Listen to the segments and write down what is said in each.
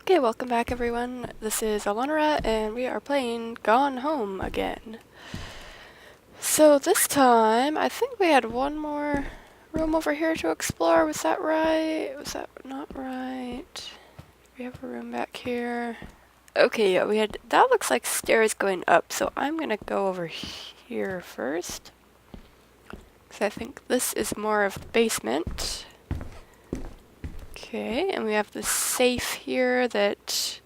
Okay, welcome back everyone. This is Alonra and we are playing Gone Home again. So this time, I think we had one more room over here to explore. Was that right? Was that not right? We have a room back here. Okay, yeah, we had, that looks like stairs going up, so I'm gonna go over here first. Because I think this is more of the basement. Okay, and we have the safe here that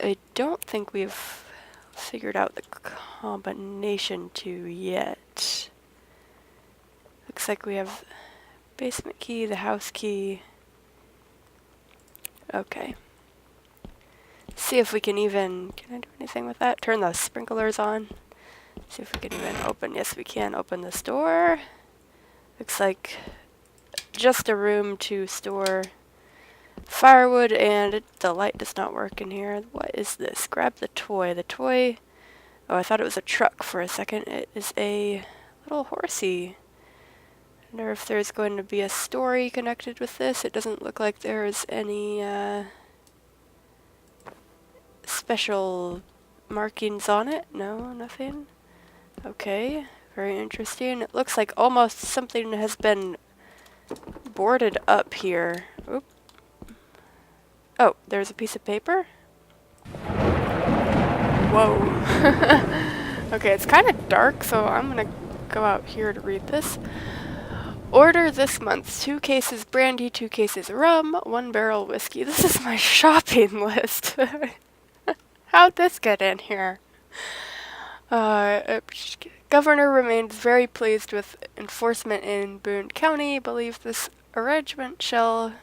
I don't think we've figured out the combination to yet. Looks like we have basement key, the house key. Okay. See if we can even, can I do anything with that? Turn the sprinklers on. See if we can even open, yes we can open this door. Looks like just a room to store firewood, and the light does not work in here. What is this? Grab the toy. The toy, oh, I thought it was a truck for a second. It is a little horsey. I wonder if there's going to be a story connected with this. It doesn't look like there's any special markings on it. No, nothing. Okay, very interesting. It looks like almost something has been boarded up here. Oop. Oh, there's a piece of paper? Whoa. Okay, it's kind of dark, so I'm gonna go out here to read this. Order this month 2 cases brandy, 2 cases rum, 1 barrel whiskey. This is my shopping list. How'd this get in here? Governor remains very pleased with enforcement in Boone County. Believe this arrangement shall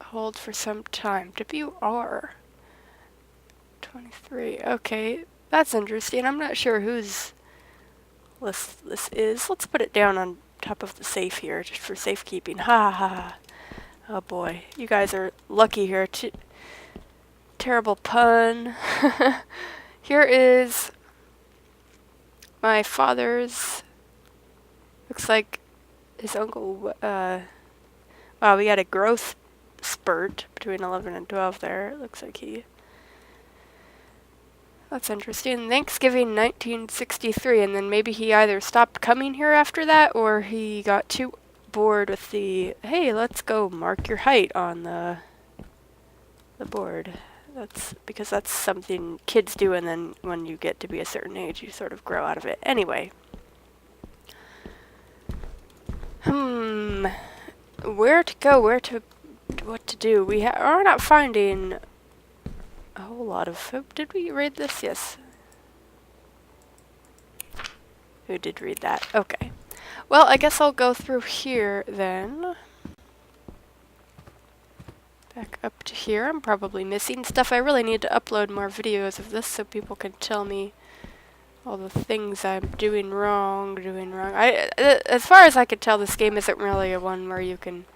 hold for some time. WR 23. Okay, that's interesting. I'm not sure whose list this is. Let's put it down on top of the safe here, just for safekeeping. Ha ha ha. Oh boy, you guys are lucky here. Terrible pun. Here is my father's, looks like his uncle, wow, we had a growth spurt between 11 and 12 there. It looks like that's interesting. Thanksgiving 1963, and then maybe he either stopped coming here after that, or he got too bored with the, hey, let's go mark your height on the board. That's because that's something kids do, and then when you get to be a certain age, you sort of grow out of it. Anyway. Where to go, what to do? We are not finding a whole lot of, did we read this? Yes. Who did read that? Okay. Well, I guess I'll go through here then. Back up to here. I'm probably missing stuff. I really need to upload more videos of this so people can tell me all the things I'm doing wrong. As far as I could tell, this game isn't really a one where you can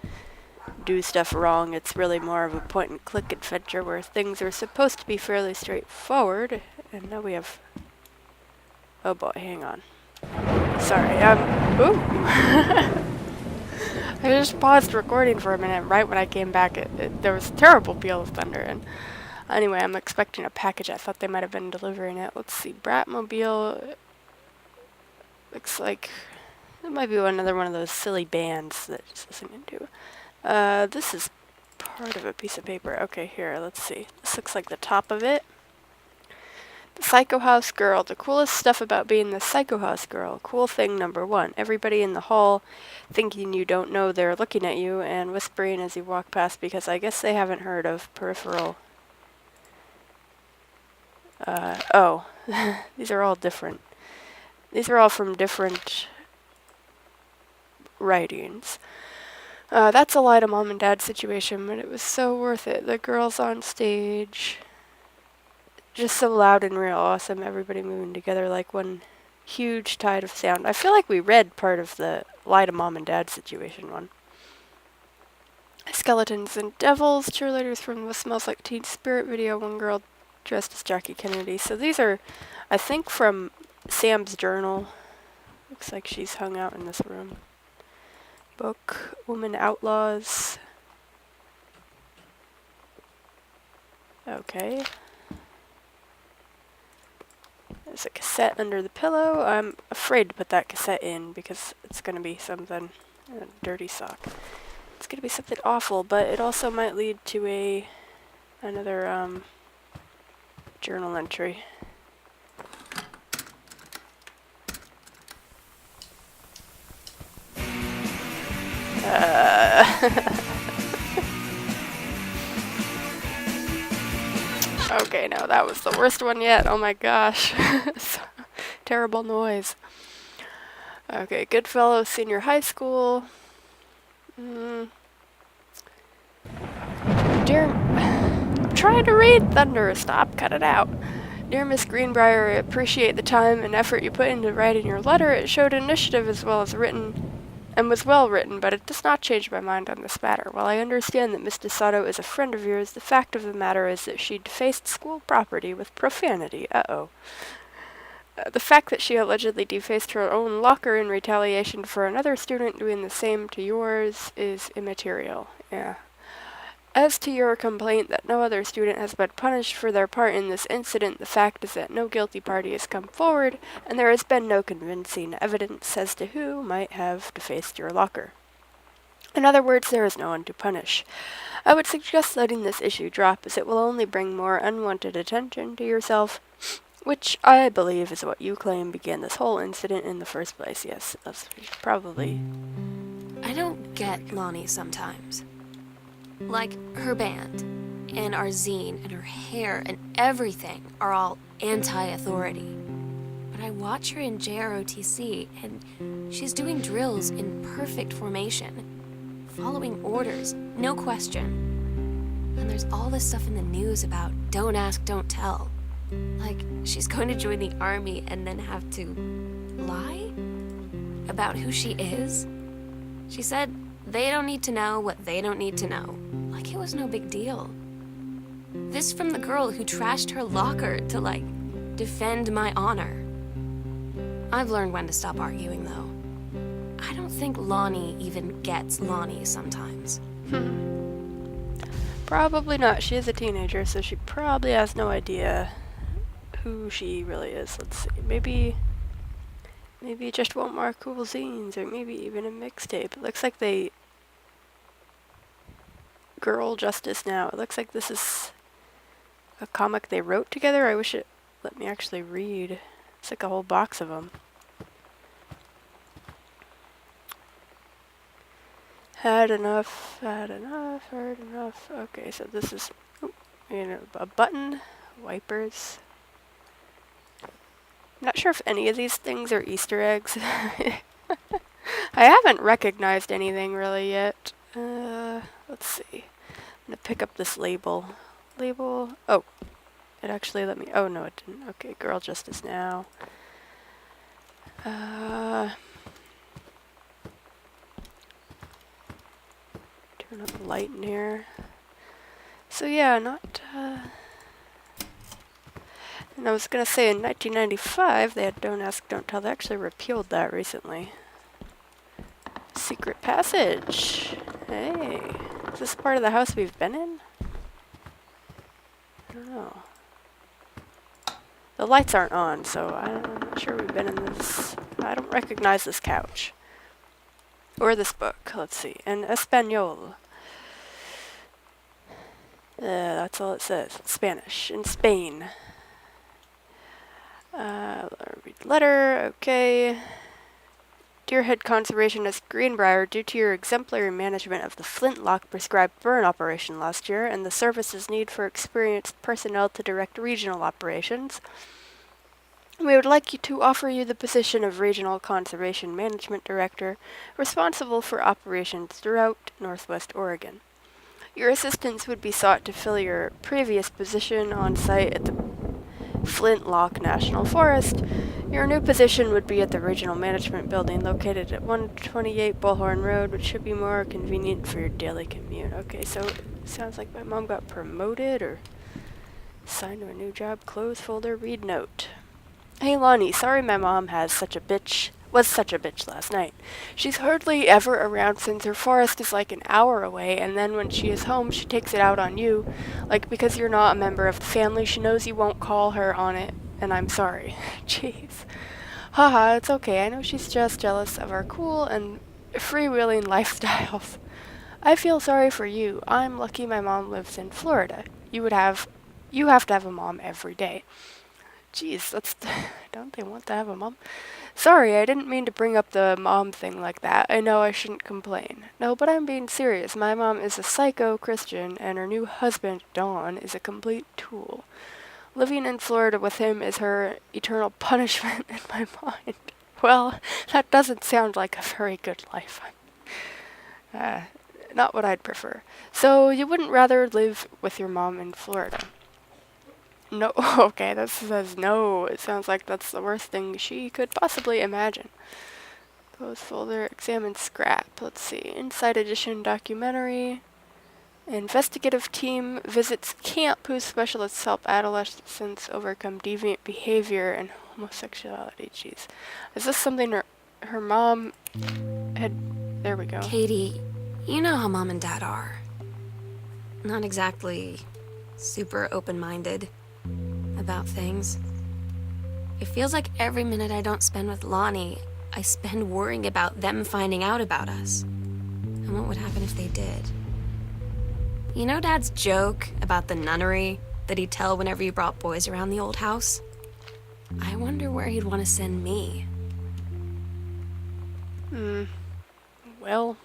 do stuff wrong. It's really more of a point-and-click adventure where things are supposed to be fairly straightforward. And now we have... Oh boy, hang on. Sorry, ooh! I just paused recording for a minute. Right when I came back, there was a terrible peal of thunder. And anyway, I'm expecting a package. I thought they might have been delivering it. Let's see, Bratmobile. Looks like it might be another one of those silly bands that just listening to. This is part of a piece of paper. Okay, here, let's see. This looks like the top of it. The Psycho House Girl. The coolest stuff about being the Psycho House Girl. Cool thing number 1. Everybody in the hall thinking you don't know they're looking at you and whispering as you walk past, because I guess they haven't heard of peripheral. Oh. These are all different. These are all from different writings. That's a lie to mom and dad situation, but it was so worth it. The girls on stage... Just so loud and real awesome, everybody moving together like one huge tide of sound. I feel like we read part of the lie to mom and dad situation one. Skeletons and devils, cheerleaders from the Smells Like Teen Spirit video, one girl dressed as Jackie Kennedy. So these are, I think, from Sam's journal. Looks like she's hung out in this room. Book, Woman Outlaws. Okay. There's a cassette under the pillow. I'm afraid to put that cassette in because it's going to be something, a dirty sock. It's going to be something awful, but it also might lead to another journal entry. Okay, no, that was the worst one yet. Oh my gosh. Terrible noise. Okay, Goodfellow Senior High School. Dear, I'm trying to read, Thunder. Stop, cut it out. Dear Miss Greenbrier, I appreciate the time and effort you put into writing your letter. It showed initiative as well as written, and was well written, but it does not change my mind on this matter. While I understand that Miss DeSoto is a friend of yours, the fact of the matter is that she defaced school property with profanity. The fact that she allegedly defaced her own locker in retaliation for another student doing the same to yours is immaterial. Yeah. As to your complaint that no other student has been punished for their part in this incident, the fact is that no guilty party has come forward, and there has been no convincing evidence as to who might have defaced your locker. In other words, there is no one to punish. I would suggest letting this issue drop, as it will only bring more unwanted attention to yourself, which I believe is what you claim began this whole incident in the first place. Yes, that's probably... I don't get Lonnie sometimes. Like, her band, and our zine, and her hair, and everything are all anti-authority. But I watch her in JROTC, and she's doing drills in perfect formation, following orders, no question. And there's all this stuff in the news about don't ask, don't tell. Like, she's going to join the army and then have to lie about who she is. She said they don't need to know what they don't need to know. Like it was no big deal. This from the girl who trashed her locker to, like, defend my honor. I've learned when to stop arguing, though. I don't think Lonnie even gets Lonnie sometimes. Probably not. She is a teenager, so she probably has no idea who she really is. Let's see. Maybe just want more cool zines, or maybe even a mixtape. It looks like they... Girl Justice Now. It looks like this is a comic they wrote together. I wish it let me actually read. It's like a whole box of them. Had enough, heard enough. Okay, so this is, a button, wipers. I'm not sure if any of these things are Easter eggs. I haven't recognized anything really yet. Let's see. I'm gonna pick up this label. Oh, it actually let me, oh no it didn't. Okay, Girl Justice Now. Turn up the light in here. So yeah, not, and I was gonna say in 1995 they had Don't Ask, Don't Tell. They actually repealed that recently. Secret Passage. Hey, is this part of the house we've been in? I don't know. The lights aren't on, so I'm not sure we've been in this. I don't recognize this couch. Or this book. Let's see. En Español. That's all it says. Spanish. In Spain. Read the letter. Okay. Dear Head Conservationist Greenbrier, due to your exemplary management of the flintlock prescribed burn operation last year and the service's need for experienced personnel to direct regional operations, we would like to offer you the position of Regional Conservation Management Director, responsible for operations throughout Northwest Oregon. Your assistance would be sought to fill your previous position on site at the Flintlock National Forest. Your new position would be at the Regional Management Building located at 128 Bullhorn Road, which should be more convenient for your daily commute. Okay, so it sounds like my mom got promoted or assigned to a new job. Close folder, read note. Hey Lonnie, sorry my mom has such a bitch was such a bitch last night. She's hardly ever around since her forest is like an hour away, and then when she is home, she takes it out on you. Like, because you're not a member of the family, she knows you won't call her on it, and I'm sorry. Jeez. Haha, it's okay. I know she's just jealous of our cool and freewheeling lifestyles. I feel sorry for you. I'm lucky my mom lives in Florida. You have to have a mom every day. Jeez, don't they want to have a mom? Sorry, I didn't mean to bring up the mom thing like that. I know I shouldn't complain. No, but I'm being serious. My mom is a psycho Christian, and her new husband, Don, is a complete tool. Living in Florida with him is her eternal punishment in my mind. Well, that doesn't sound like a very good life. Uh, Not what I'd prefer. So, you wouldn't rather live with your mom in Florida? No, okay, that says no. It sounds like that's the worst thing she could possibly imagine. Close folder, examine scrap. Let's see. Inside Edition documentary. Investigative team visits camp whose specialists help adolescents overcome deviant behavior and homosexuality. Jeez. Is this something her mom had... There we go. Katie, you know how Mom and Dad are. Not exactly super open-minded about things. It feels like every minute I don't spend with Lonnie, I spend worrying about them finding out about us. And what would happen if they did? You know Dad's joke about the nunnery that he'd tell whenever you brought boys around the old house? I wonder where he'd want to send me. Well...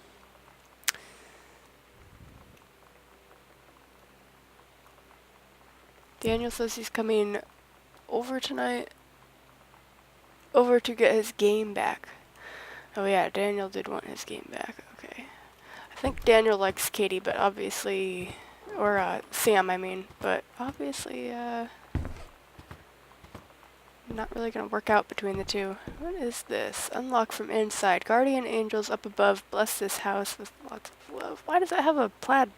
Daniel says he's coming over tonight. Over to get his game back. Oh yeah, Daniel did want his game back. Okay. I think Daniel likes Katie, but obviously... Or, Sam, I mean. But obviously, not really gonna work out between the two. What is this? Unlock from inside. Guardian angels up above. Bless this house with lots of love. Why does it have a plaid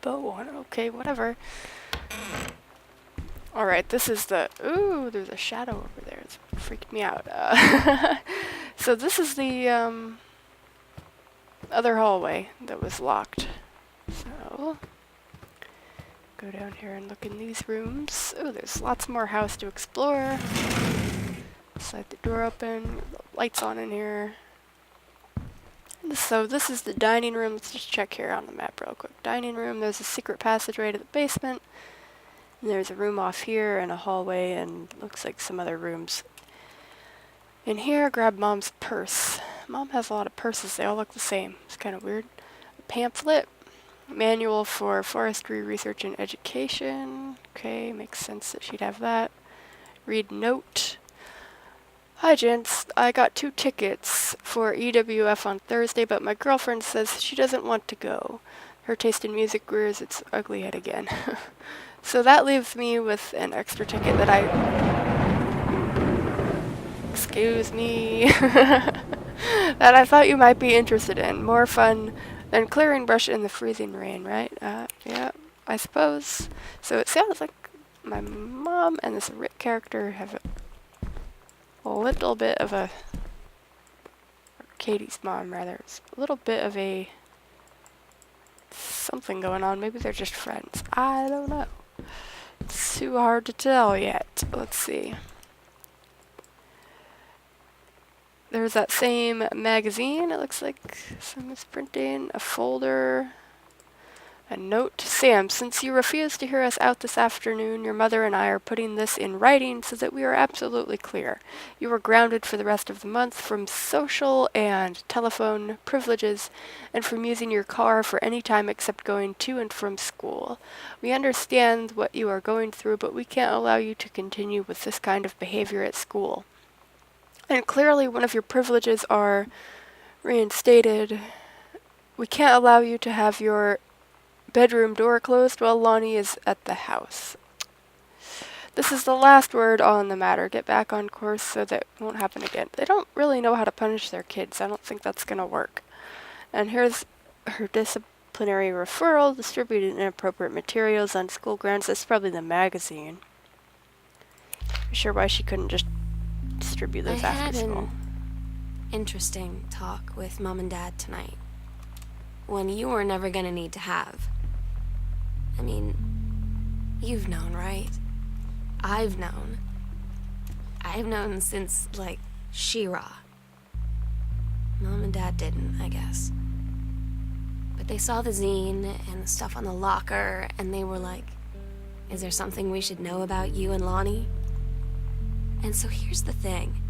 bow on it? Okay, whatever. Alright, this is the... Ooh, there's a shadow over there. It's freaked me out. So this is the, other hallway that was locked. So... Go down here and look in these rooms. Oh, there's lots more house to explore. Slide the door open. Lights on in here. So this is the dining room. Let's just check here on the map real quick. Dining room. There's a secret passageway to the basement. And there's a room off here and a hallway and looks like some other rooms. In here, grab Mom's purse. Mom has a lot of purses. They all look the same. It's kind of weird. A pamphlet. Manual for forestry research and education. Okay, makes sense that she'd have that. Read note. Hi gents, I got 2 tickets for EWF on Thursday, but my girlfriend says she doesn't want to go. Her taste in music rears its ugly head again. So that leaves me with an extra ticket that I... Excuse me. That I thought you might be interested in. More fun than clearing brush in the freezing rain, right? Yeah, I suppose. So it sounds like my mom and this Rick character have a little bit of a... Or Katie's mom, rather. It's a little bit of a... something going on. Maybe they're just friends. I don't know. It's too hard to tell yet. Let's see. There's that same magazine. It looks like some misprinting. A folder. A note to Sam. Since you refused to hear us out this afternoon, your mother and I are putting this in writing so that we are absolutely clear. You are grounded for the rest of the month from social and telephone privileges and from using your car for any time except going to and from school. We understand what you are going through, but we can't allow you to continue with this kind of behavior at school. And clearly one of your privileges are reinstated. We can't allow you to have your bedroom door closed while Lonnie is at the house. This is the last word on the matter. Get back on course so that it won't happen again. They don't really know how to punish their kids. I don't think that's going to work. And here's her disciplinary referral. Distributed inappropriate materials on school grounds. That's probably the magazine. I'm sure why she couldn't just distribute those after school. interesting talk with Mom and Dad tonight. One you were never gonna need to have. I mean, you've known, right? I've known. I've known since, like, She-Ra. Mom and Dad didn't, I guess. But they saw the zine and the stuff on the locker, and they were like, is there something we should know about you and Lonnie? And so here's the thing.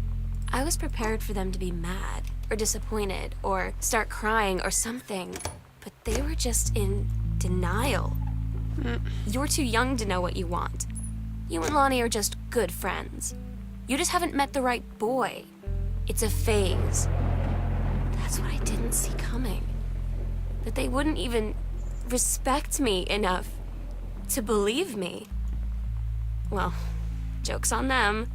I was prepared for them to be mad, or disappointed, or start crying, or something. But they were just in denial. You're too young to know what you want. You and Lonnie are just good friends. You just haven't met the right boy. It's a phase. That's what I didn't see coming. That they wouldn't even respect me enough to believe me. Well, joke's on them,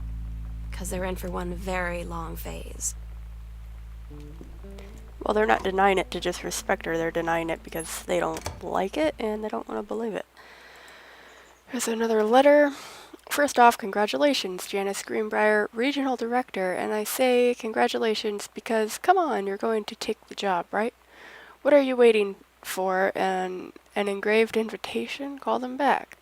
because they're in for one very long phase. Well, they're not denying it to just respect her. They're denying it because they don't like it and they don't want to believe it. Here's another letter. First off, congratulations, Janice Greenbrier, Regional Director, and I say congratulations because, come on, you're going to take the job, right? What are you waiting for? An engraved invitation? Call them back.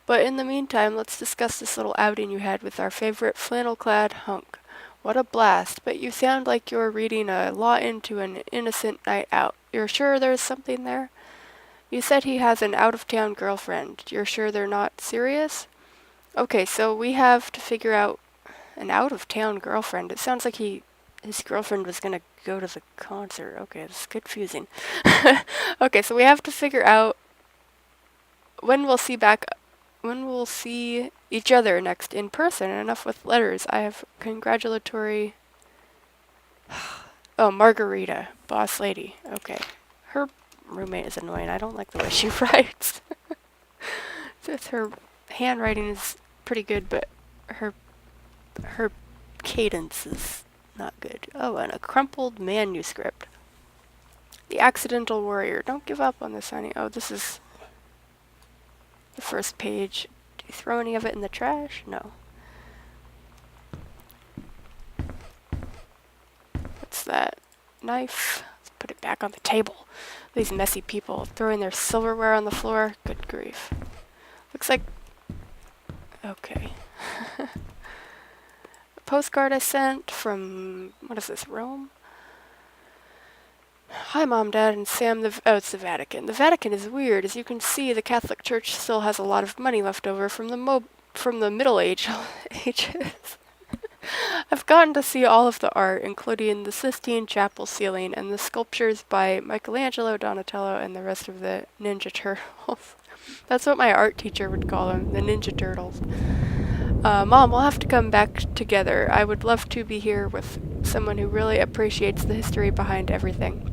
But in the meantime, let's discuss this little outing you had with our favorite flannel-clad hunk. What a blast, but you sound like you're reading a law into an innocent night out. You're sure there's something there? You said he has an out-of-town girlfriend. You're sure they're not serious? Okay, so we have to figure out an out-of-town girlfriend. It sounds like his girlfriend was gonna go to the concert. Okay, it's confusing. Okay, so we have to figure out when we'll see each other next in person. Enough with letters. I have congratulatory... Oh, Margarita, boss lady. Okay. Her roommate is annoying. I don't like the way she writes. Her handwriting is pretty good, but her cadence is not good. Oh, and a crumpled manuscript. The Accidental Warrior. Don't give up on this, honey. Oh, this is the first page. Do you throw any of it in the trash? No. What's that? Knife. Let's put it back on the table. These messy people throwing their silverware on the floor. Good grief. Looks like... Okay. A postcard I sent from... What is this, Rome? Hi, Mom, Dad, and Sam. It's the Vatican. The Vatican is weird. As you can see, the Catholic Church still has a lot of money left over from the Middle Ages. I've gotten to see all of the art, including the Sistine Chapel ceiling and the sculptures by Michelangelo, Donatello, and the rest of the Ninja Turtles. That's what my art teacher would call them, the Ninja Turtles. Mom, we'll have to come back together. I would love to be here with someone who really appreciates the history behind everything.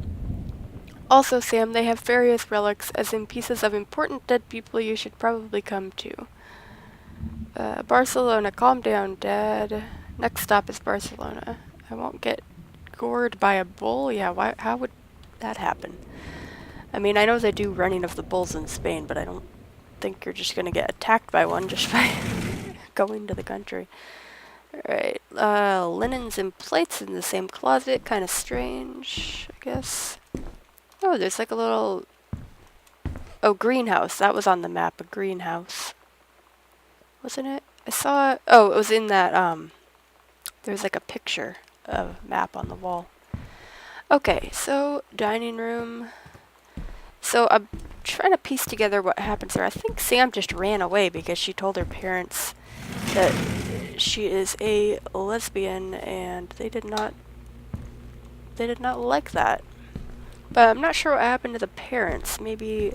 Also, Sam, they have various relics, as in pieces of important dead people you should probably come to. Barcelona, calm down, Dad. Next stop is Barcelona. I won't get gored by a bull? Yeah, how would that happen? I mean, I know they do running of the bulls in Spain, but I don't think you're just gonna get attacked by one just by going to the country. Alright, linens and plates in the same closet. Kind of strange, I guess. Oh, there's like a little... Oh, greenhouse. That was on the map, a greenhouse. Wasn't it? I saw... Oh, it was in that, there's like a picture of a map on the wall. Okay, so, dining room. So, I'm trying to piece together what happens there. I think Sam just ran away because she told her parents that she is a lesbian, and they did not like that. But I'm not sure what happened to the parents. Maybe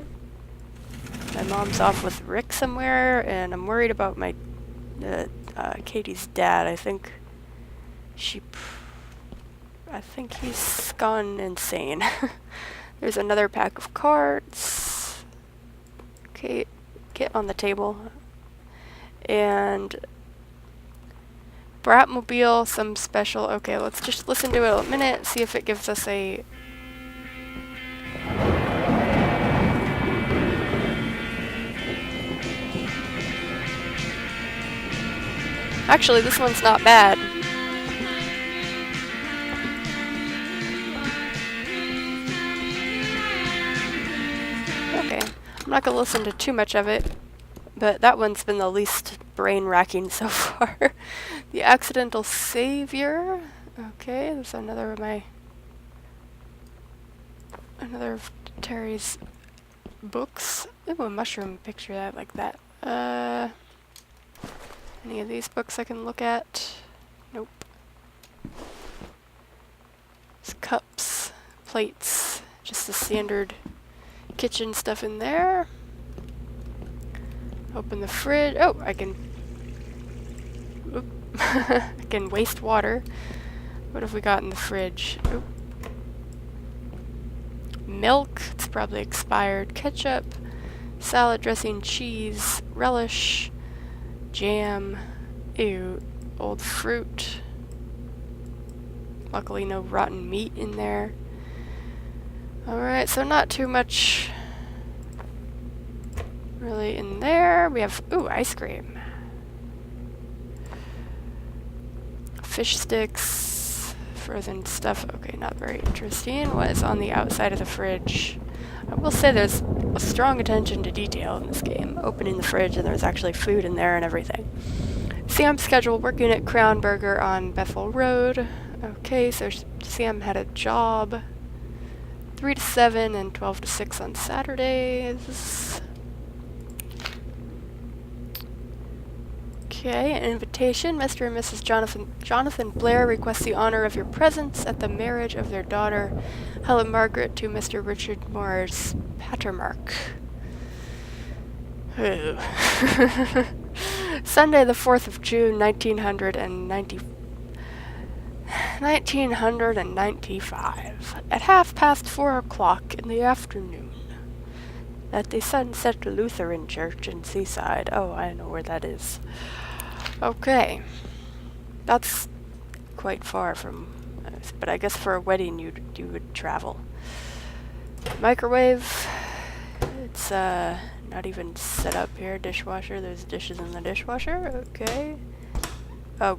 my mom's off with Rick somewhere, and I'm worried about my Katie's dad. I think he's gone insane. There's another pack of cards. Okay, get on the table. And Bratmobile, some special. Okay, let's just listen to it a minute, see if it gives us a... Actually, this one's not bad. not going to listen to too much of it, but that one's been the least brain-racking so far. The Accidental Savior. Okay, there's another of Terry's books. Ooh, a mushroom picture that like that. Any of these books I can look at? Nope. There's cups, plates, just the standard kitchen stuff in there. Open the fridge. Oh, I can... Oop. I can waste water. What have we got in the fridge? Oop. Milk. It's probably expired. Ketchup. Salad dressing. Cheese. Relish. Jam. Ew. Old fruit. Luckily no rotten meat in there. Alright, so not too much really in there. We have, ooh, ice cream. Fish sticks, frozen stuff. Okay, not very interesting. What is on the outside of the fridge? I will say there's a strong attention to detail in this game. Opening the fridge and there's actually food in there and everything. Sam's schedule, working at Crown Burger on Bethel Road. Okay, so Sam had a job. 3 to 7 and 12 to 6 on Saturdays. Okay, an invitation. Mr. and Mrs. Jonathan Blair request the honor of your presence at the marriage of their daughter, Helen Margaret, to Mr. Richard Moore's Pattermark. Sunday, the 4th of June, 1995, at 4:30 in the afternoon, at the Sunset Lutheran Church in Seaside. Oh, I know where that is. Okay. That's quite far from, but I guess for a wedding you would travel. Microwave. It's not even set up here. Dishwasher. There's dishes in the dishwasher. Okay. Oh.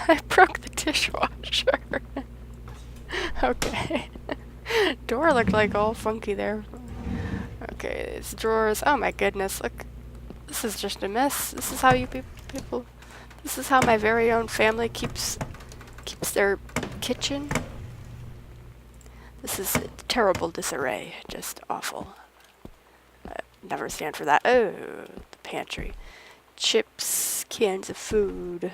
I broke the dishwasher. Okay. Door looked like all funky there. Okay, it's drawers. Oh my goodness, look. This is just a mess. This is how you people... This is how my very own family keeps their kitchen. This is terrible disarray. Just awful. I never stand for that. Oh, the pantry. Chips, cans of food.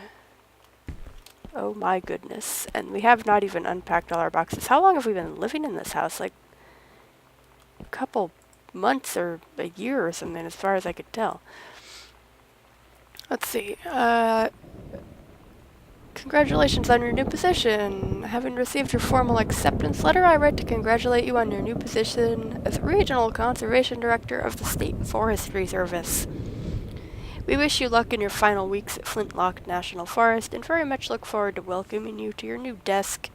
Oh my goodness. And we have not even unpacked all our boxes. How long have we been living in this house? Like a couple months or a year or something, as far as I could tell. Let's see. Congratulations on your new position. Having received your formal acceptance letter, I write to congratulate you on your new position as Regional Conservation Director of the State Forestry Service. We wish you luck in your final weeks at Flintlock National Forest and very much look forward to welcoming you to your new desk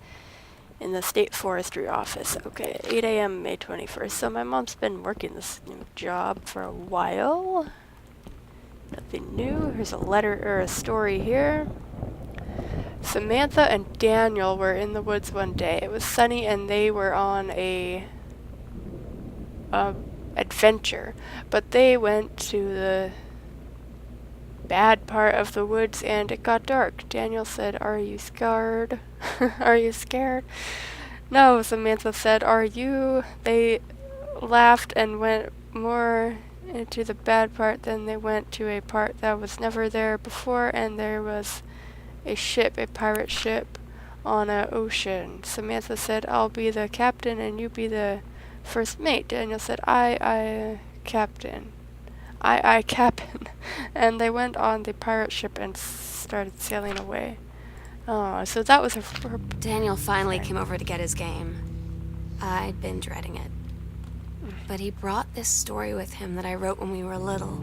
in the State Forestry Office. Okay, 8 a.m. May 21st. So my mom's been working this new job for a while. Nothing new. Here's a letter or a story here. Samantha and Daniel were in the woods one day. It was sunny and they were on a adventure, but they went to the bad part of the woods and it got dark. Daniel said, "Are you scared?" "Are you scared?" "No," Samantha said. "Are you?" They laughed and went more into the bad part. Then they went to a part that was never there before, and there was a ship, a pirate ship, on an ocean. Samantha said, "I'll be the captain and you be the first mate." Daniel said, I, captain. I, captain." And they went on the pirate ship and started sailing away. Oh, so that was her Daniel finally came over to get his game. I'd been dreading it. But he brought this story with him that I wrote when we were little.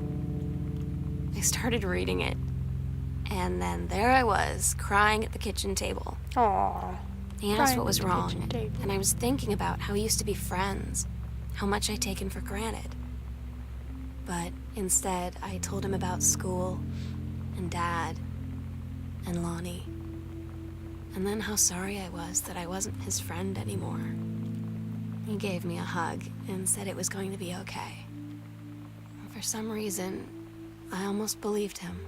I started reading it, and then there I was, crying at the kitchen table. Aww. He asked what was wrong, and I was thinking about how we used to be friends, how much I'd taken for granted. But instead, I told him about school, and Dad, and Lonnie, and then how sorry I was that I wasn't his friend anymore. He gave me a hug and said it was going to be okay. For some reason, I almost believed him.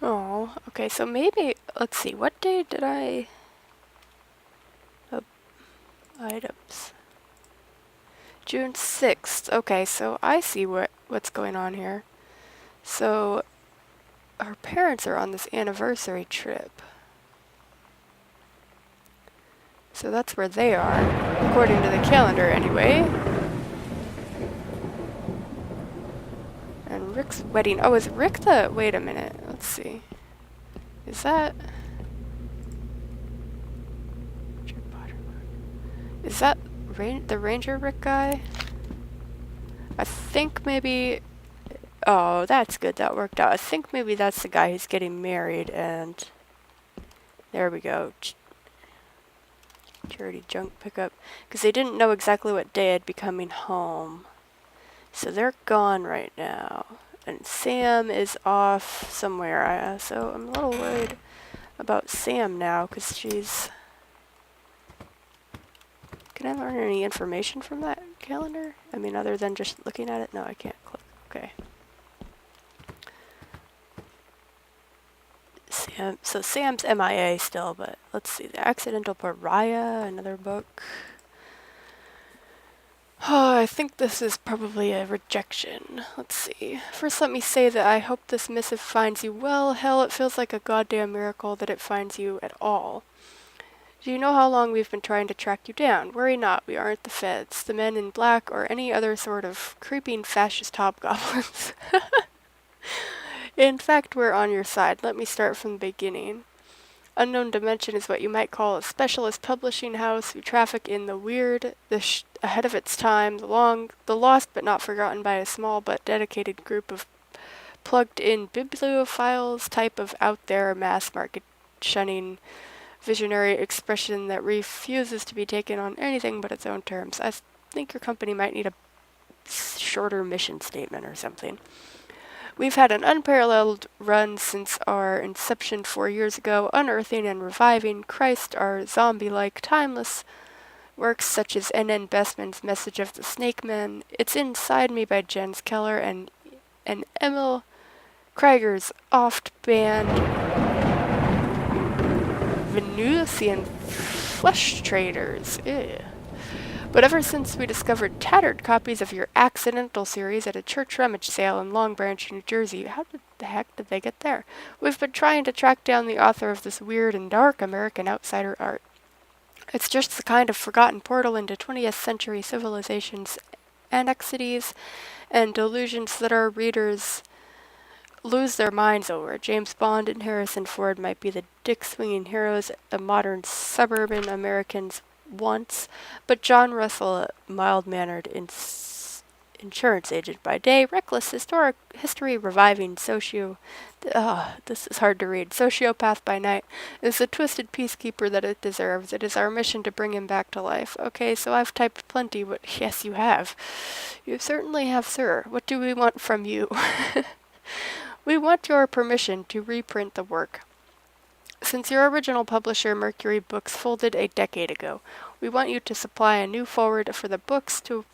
Oh, okay, so maybe, let's see, what day did I... items. June 6th. Okay, so I see what's going on here. So, her parents are on this anniversary trip. So that's where they are, according to the calendar anyway. And Rick's wedding. Oh, is Rick the... Wait a minute. Let's see. Is that... Is that the Ranger Rick guy? I think maybe... Oh, that's good. That worked out. I think maybe that's the guy who's getting married, and... There we go. Charity junk pickup. Because they didn't know exactly what day I'd be coming home. So they're gone right now. And Sam is off somewhere. So I'm a little worried about Sam now, because she's... Can I learn any information from that calendar? I mean, other than just looking at it? No, I can't click. Okay. So Sam's MIA still, but let's see. The Accidental Pariah, another book. Oh, I think this is probably a rejection. Let's see. First, let me say that I hope this missive finds you well. Hell, it feels like a goddamn miracle that it finds you at all. Do you know how long we've been trying to track you down? Worry not, we aren't the feds, the men in black, or any other sort of creeping fascist hobgoblins. In fact, we're on your side. Let me start from the beginning. Unknown Dimension is what you might call a specialist publishing house who traffic in the weird, ahead of its time, the lost but not forgotten by a small but dedicated group of plugged-in bibliophiles, type of out-there mass-market shunning visionary expression that refuses to be taken on anything but its own terms. I think your company might need a shorter mission statement or something. We've had an unparalleled run since our inception 4 years ago, unearthing and reviving Christ, our zombie-like, timeless works such as N.N. Bestman's Message of the Snake Man, It's Inside Me by Jens Keller, and Emil Krieger's oft-banned Venusian Flesh Traders. Ew. But ever since we discovered tattered copies of your Accidental series at a church rummage sale in Long Branch, New Jersey, how the heck did they get there? We've been trying to track down the author of this weird and dark American outsider art. It's just the kind of forgotten portal into 20th century civilization's anxieties and delusions that our readers lose their minds over. James Bond and Harrison Ford might be the dick-swinging heroes of modern suburban Americans once, but John Russell, a mild-mannered insurance agent by day, reckless history-reviving this is hard to read, sociopath by night, is the twisted peacekeeper that it deserves. It is our mission to bring him back to life. Okay, so I've typed plenty, but yes, you have. You certainly have, sir. What do we want from you? We want your permission to reprint the work. Since your original publisher, Mercury Books, folded a decade ago, we want you to supply a new forward for the books to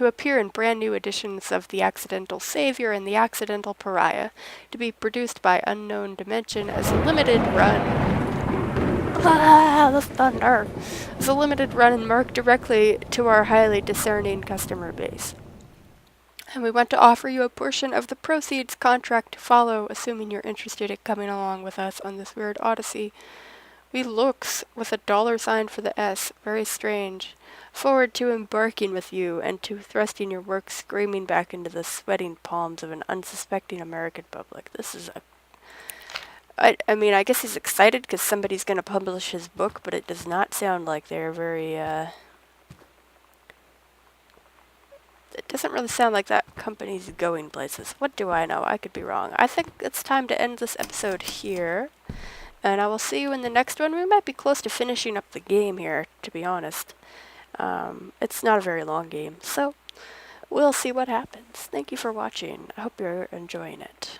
appear in brand new editions of The Accidental Savior and The Accidental Pariah, to be produced by Unknown Dimension as a limited run. The thunder! As a limited run and marked directly to our highly discerning customer base. And we want to offer you a portion of the proceeds, contract to follow, assuming you're interested in coming along with us on this weird odyssey. We looks, with a $sign for the S, very strange, forward to embarking with you and to thrusting your work screaming back into the sweating palms of an unsuspecting American public. This is I mean, I guess he's excited because somebody's going to publish his book, but it does not sound like they're very, it doesn't really sound like that company's going places. What do I know? I could be wrong. I think it's time to end this episode here. And I will see you in the next one. We might be close to finishing up the game here, to be honest. It's not a very long game, so we'll see what happens. Thank you for watching. I hope you're enjoying it.